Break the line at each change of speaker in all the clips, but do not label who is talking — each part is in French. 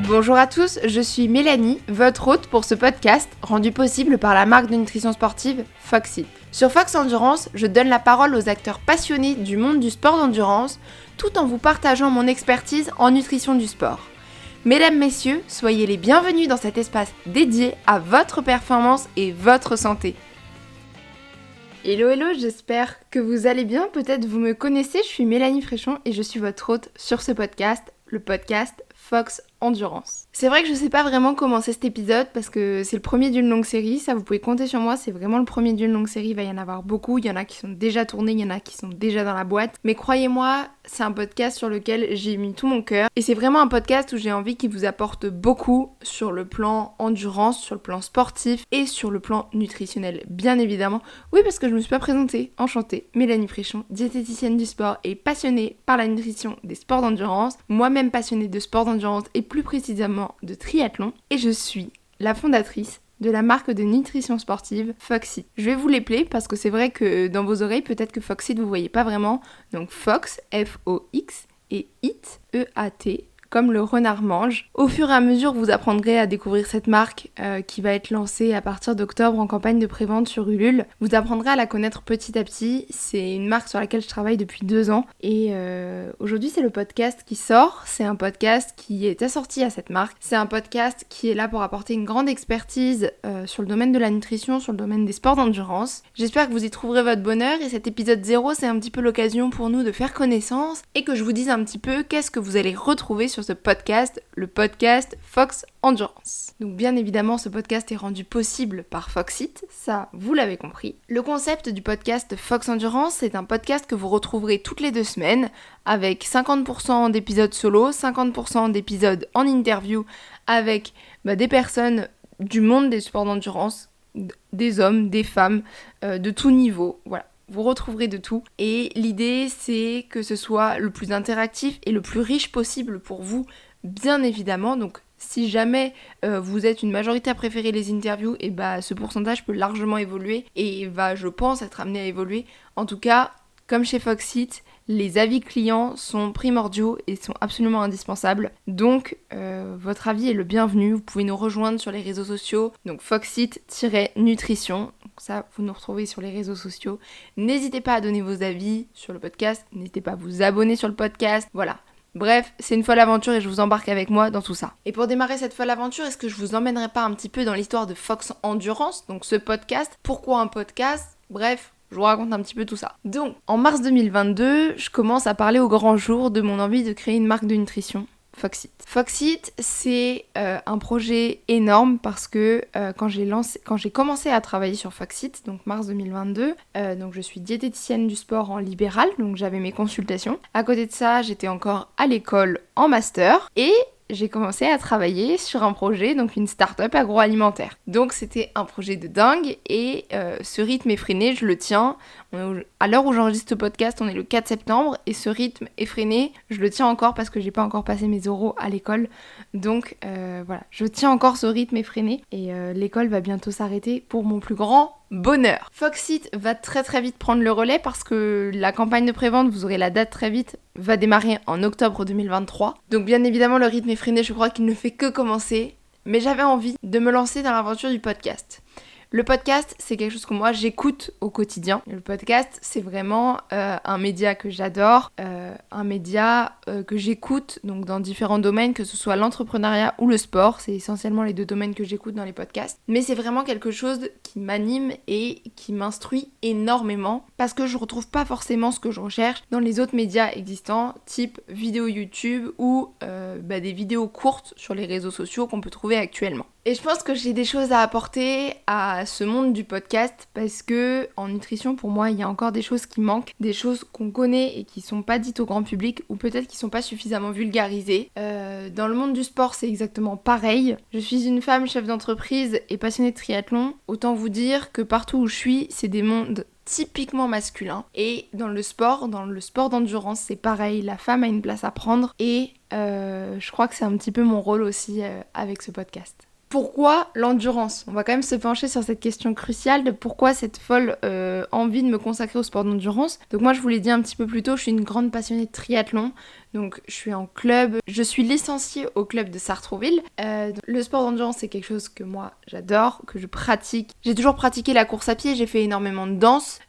Bonjour à tous, je suis Mélanie, votre hôte pour ce podcast rendu possible par la marque de nutrition sportive Foxit. Sur Fox Endurance, je donne la parole aux acteurs passionnés du monde du sport d'endurance tout en vous partageant mon expertise en nutrition du sport. Mesdames, messieurs, soyez les bienvenus dans cet espace dédié à votre performance et votre santé. Hello, j'espère que vous allez bien, peut-être vous me connaissez, je suis Mélanie Fréchon et je suis votre hôte sur ce podcast, le podcast Fox Endurance. C'est vrai que je sais pas vraiment commencer cet épisode parce que c'est le premier d'une longue série, ça vous pouvez compter sur moi, c'est vraiment le premier d'une longue série, il va y en avoir beaucoup, il y en a qui sont déjà tournés, il y en a qui sont déjà dans la boîte, mais croyez-moi, c'est un podcast sur lequel j'ai mis tout mon cœur et c'est vraiment un podcast où j'ai envie qu'il vous apporte beaucoup sur le plan endurance, sur le plan sportif et sur le plan nutritionnel, bien évidemment. Oui, parce que je me suis pas présentée, enchantée, Mélanie Fréchon, diététicienne du sport et passionnée par la nutrition des sports d'endurance, moi-même passionnée de sport d'endurance et plus précisément de triathlon, et je suis la fondatrice de la marque de nutrition sportive Foxit. Je vais vous l'épeler parce que c'est vrai que dans vos oreilles, peut-être que Foxit vous voyez pas vraiment. Donc Fox, F-O-X, et It, E-A-T, comme le renard mange. Au fur et à mesure, vous apprendrez à découvrir cette marque qui va être lancée à partir d'octobre en campagne de prévente sur Ulule. Vous apprendrez à la connaître petit à petit. C'est une marque sur laquelle je travaille depuis 2 ans. Et aujourd'hui, c'est le podcast qui sort. C'est un podcast qui est assorti à cette marque. C'est un podcast qui est là pour apporter une grande expertise sur le domaine de la nutrition, sur le domaine des sports d'endurance. J'espère que vous y trouverez votre bonheur. Et cet épisode 0, c'est un petit peu l'occasion pour nous de faire connaissance et que je vous dise un petit peu qu'est-ce que vous allez retrouver sur ce podcast, le podcast Fox Endurance. Donc bien évidemment, ce podcast est rendu possible par Foxit, ça vous l'avez compris. Le concept du podcast Fox Endurance, c'est un podcast que vous retrouverez toutes les 2 semaines avec 50% d'épisodes solo, 50% d'épisodes en interview avec des personnes du monde des sports d'endurance, des hommes, des femmes, de tout niveau, voilà. Vous retrouverez de tout et l'idée c'est que ce soit le plus interactif et le plus riche possible pour vous, bien évidemment. Donc si jamais vous êtes une majorité à préférer les interviews, et ce pourcentage peut largement évoluer et va, je pense, être amené à évoluer. En tout cas, comme chez Foxit, les avis clients sont primordiaux et sont absolument indispensables. Donc, votre avis est le bienvenu. Vous pouvez nous rejoindre sur les réseaux sociaux. Donc, Foxit-nutrition. Ça, vous nous retrouvez sur les réseaux sociaux. N'hésitez pas à donner vos avis sur le podcast. N'hésitez pas à vous abonner sur le podcast. Voilà. Bref, c'est une folle aventure et je vous embarque avec moi dans tout ça. Et pour démarrer cette folle aventure, est-ce que je vous emmènerai pas un petit peu dans l'histoire de Fox Endurance, donc ce podcast? Pourquoi un podcast? Bref, je vous raconte un petit peu tout ça. Donc, en mars 2022, je commence à parler au grand jour de mon envie de créer une marque de nutrition. Foxit. Foxit, c'est un projet énorme parce que quand j'ai commencé à travailler sur Foxit, donc mars 2022, donc je suis diététicienne du sport en libéral, donc j'avais mes consultations. À côté de ça, j'étais encore à l'école en master et j'ai commencé à travailler sur un projet, donc une start-up agroalimentaire. Donc c'était un projet de dingue et ce rythme effréné, je le tiens. À l'heure où j'enregistre ce podcast, on est le 4 septembre et ce rythme effréné, je le tiens encore parce que j'ai pas encore passé mes oraux à l'école. Donc voilà, je tiens encore ce rythme effréné et l'école va bientôt s'arrêter pour mon plus grand bonheur. Foxit va très très vite prendre le relais parce que la campagne de prévente, vous aurez la date très vite, va démarrer en octobre 2023. Donc bien évidemment le rythme effréné, je crois qu'il ne fait que commencer, mais j'avais envie de me lancer dans l'aventure du podcast. Le podcast, c'est quelque chose que moi j'écoute au quotidien. Le podcast, c'est vraiment un média que j'adore, un média que j'écoute donc dans différents domaines, que ce soit l'entrepreneuriat ou le sport. C'est essentiellement les 2 domaines que j'écoute dans les podcasts. Mais c'est vraiment quelque chose qui m'anime et qui m'instruit énormément parce que je retrouve pas forcément ce que je recherche dans les autres médias existants, type vidéo YouTube ou des vidéos courtes sur les réseaux sociaux qu'on peut trouver actuellement. Et je pense que j'ai des choses à apporter à ce monde du podcast parce que en nutrition, pour moi, il y a encore des choses qui manquent, des choses qu'on connaît et qui sont pas dites au grand public ou peut-être qui sont pas suffisamment vulgarisées. Dans le monde du sport, c'est exactement pareil. Je suis une femme chef d'entreprise et passionnée de triathlon. Autant vous dire que partout où je suis, c'est des mondes typiquement masculins. Et dans le sport d'endurance, c'est pareil. La femme a une place à prendre et je crois que c'est un petit peu mon rôle aussi avec ce podcast. Pourquoi l'endurance ? On va quand même se pencher sur cette question cruciale de pourquoi cette folle envie de me consacrer au sport d'endurance. Donc moi je vous l'ai dit un petit peu plus tôt, je suis une grande passionnée de triathlon. Donc je suis en club, je suis licenciée au club de Sartrouville. Le sport d'endurance c'est quelque chose que moi j'adore, que je pratique. J'ai toujours pratiqué la course à pied, j'ai fait énormément de danse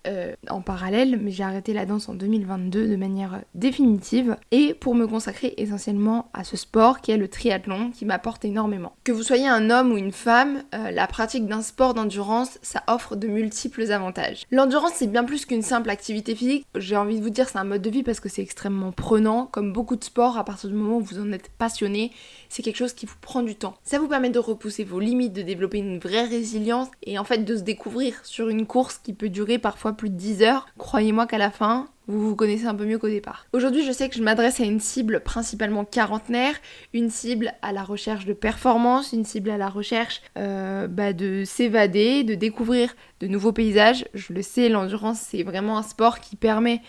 en parallèle, mais j'ai arrêté la danse en 2022 de manière définitive. Et pour me consacrer essentiellement à ce sport qui est le triathlon, qui m'apporte énormément. Que vous soyez un homme ou une femme, la pratique d'un sport d'endurance, ça offre de multiples avantages. L'endurance c'est bien plus qu'une simple activité physique, j'ai envie de vous dire c'est un mode de vie parce que c'est extrêmement prenant, comme beaucoup de sports, à partir du moment où vous en êtes passionné, c'est quelque chose qui vous prend du temps. Ça vous permet de repousser vos limites, de développer une vraie résilience et en fait de se découvrir sur une course qui peut durer parfois plus de 10 heures. Croyez-moi qu'à la fin, vous vous connaissez un peu mieux qu'au départ. Aujourd'hui, je sais que je m'adresse à une cible principalement quarantenaire, une cible à la recherche de performance, une cible à la recherche de s'évader, de découvrir de nouveaux paysages. Je le sais, l'endurance, c'est vraiment un sport qui permet...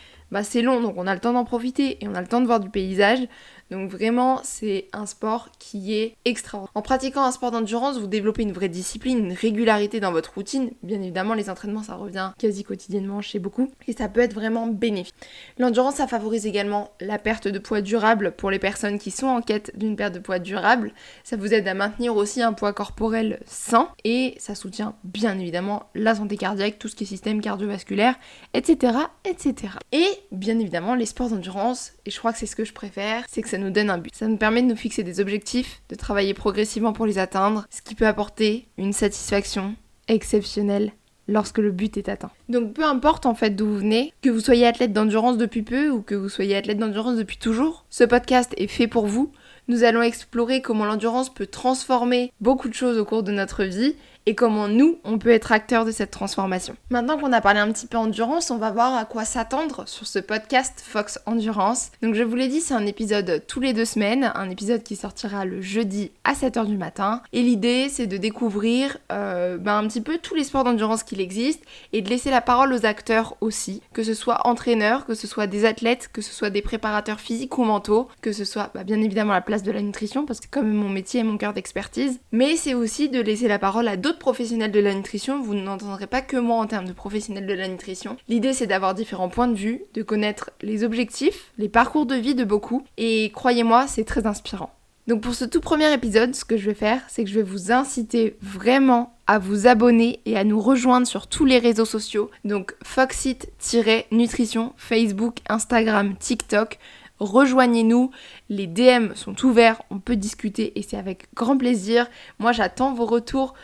c'est long, donc on a le temps d'en profiter et on a le temps de voir du paysage. Donc vraiment, c'est un sport qui est extraordinaire. En pratiquant un sport d'endurance, vous développez une vraie discipline, une régularité dans votre routine. Bien évidemment, les entraînements, ça revient quasi quotidiennement chez beaucoup. Et ça peut être vraiment bénéfique. L'endurance, ça favorise également la perte de poids durable pour les personnes qui sont en quête d'une perte de poids durable. Ça vous aide à maintenir aussi un poids corporel sain. Et ça soutient bien évidemment la santé cardiaque, tout ce qui est système cardiovasculaire, etc. etc. Et bien évidemment, les sports d'endurance, et je crois que c'est ce que je préfère, c'est que ça nous donne un but. Ça nous permet de nous fixer des objectifs, de travailler progressivement pour les atteindre, ce qui peut apporter une satisfaction exceptionnelle lorsque le but est atteint. Donc peu importe en fait d'où vous venez, que vous soyez athlète d'endurance depuis peu ou que vous soyez athlète d'endurance depuis toujours, ce podcast est fait pour vous. Nous allons explorer comment l'endurance peut transformer beaucoup de choses au cours de notre vie et comment nous, on peut être acteurs de cette transformation. Maintenant qu'on a parlé un petit peu endurance, on va voir à quoi s'attendre sur ce podcast Fox Endurance. Donc je vous l'ai dit, c'est un épisode tous les 2 semaines, un épisode qui sortira le jeudi à 7h du matin. Et l'idée, c'est de découvrir un petit peu tous les sports d'endurance qu'il existe et de laisser la parole aux acteurs aussi, que ce soit entraîneurs, que ce soit des athlètes, que ce soit des préparateurs physiques ou mentaux, que ce soit bien évidemment la place de la nutrition, parce que c'est quand même mon métier et mon cœur d'expertise, mais c'est aussi de laisser la parole à d'autres professionnels de la nutrition. Vous n'entendrez pas que moi en termes de professionnels de la nutrition. L'idée c'est d'avoir différents points de vue, de connaître les objectifs, les parcours de vie de beaucoup, et croyez-moi, c'est très inspirant. Donc pour ce tout premier épisode, ce que je vais faire, c'est que je vais vous inciter vraiment à vous abonner et à nous rejoindre sur tous les réseaux sociaux. Donc Foxit-Nutrition, Facebook, Instagram, TikTok. Rejoignez-nous, les DM sont ouverts, on peut discuter et c'est avec grand plaisir. Moi j'attends vos retours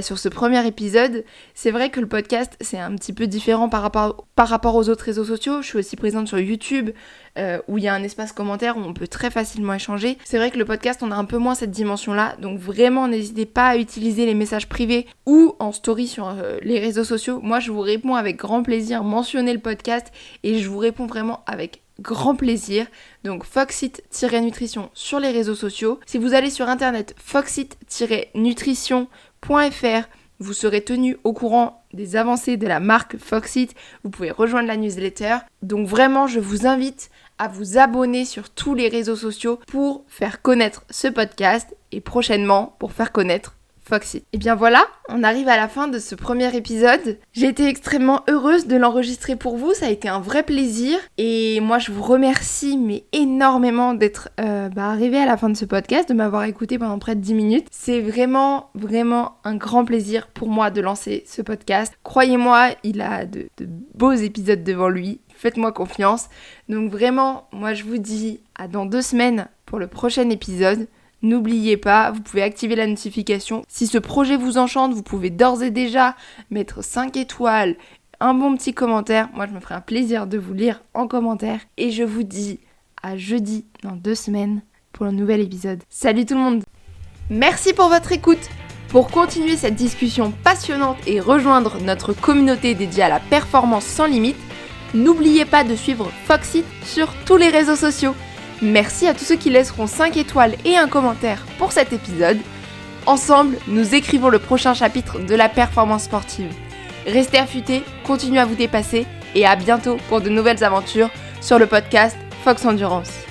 sur ce premier épisode. C'est vrai que le podcast c'est un petit peu différent par rapport aux autres réseaux sociaux. Je suis aussi présente sur YouTube où il y a un espace commentaire où on peut très facilement échanger. C'est vrai que le podcast on a un peu moins cette dimension là, donc vraiment n'hésitez pas à utiliser les messages privés ou en story sur les réseaux sociaux. Moi je vous réponds avec grand plaisir, mentionnez le podcast et je vous réponds vraiment avec grand plaisir. Donc Foxit-Nutrition sur les réseaux sociaux. Si vous allez sur internet foxit-nutrition.fr, vous serez tenu au courant des avancées de la marque Foxit. Vous pouvez rejoindre la newsletter. Donc vraiment, je vous invite à vous abonner sur tous les réseaux sociaux pour faire connaître ce podcast et prochainement pour faire connaître Foxit. Et bien voilà, on arrive à la fin de ce premier épisode. J'ai été extrêmement heureuse de l'enregistrer pour vous, ça a été un vrai plaisir. Et moi je vous remercie mais énormément d'être arrivé à la fin de ce podcast, de m'avoir écouté pendant près de 10 minutes. C'est vraiment un grand plaisir pour moi de lancer ce podcast. Croyez-moi, il a de beaux épisodes devant lui. Faites-moi confiance. Donc vraiment, moi je vous dis à dans 2 semaines pour le prochain épisode. N'oubliez pas, vous pouvez activer la notification. Si ce projet vous enchante, vous pouvez d'ores et déjà mettre 5 étoiles, un bon petit commentaire. Moi, je me ferai un plaisir de vous lire en commentaire. Et je vous dis à jeudi dans 2 semaines pour un nouvel épisode. Salut tout le monde! Merci pour votre écoute. Pour continuer cette discussion passionnante et rejoindre notre communauté dédiée à la performance sans limite, n'oubliez pas de suivre Foxit sur tous les réseaux sociaux. Merci à tous ceux qui laisseront 5 étoiles et un commentaire pour cet épisode. Ensemble, nous écrivons le prochain chapitre de la performance sportive. Restez affûtés, continuez à vous dépasser et à bientôt pour de nouvelles aventures sur le podcast Fox Endurance.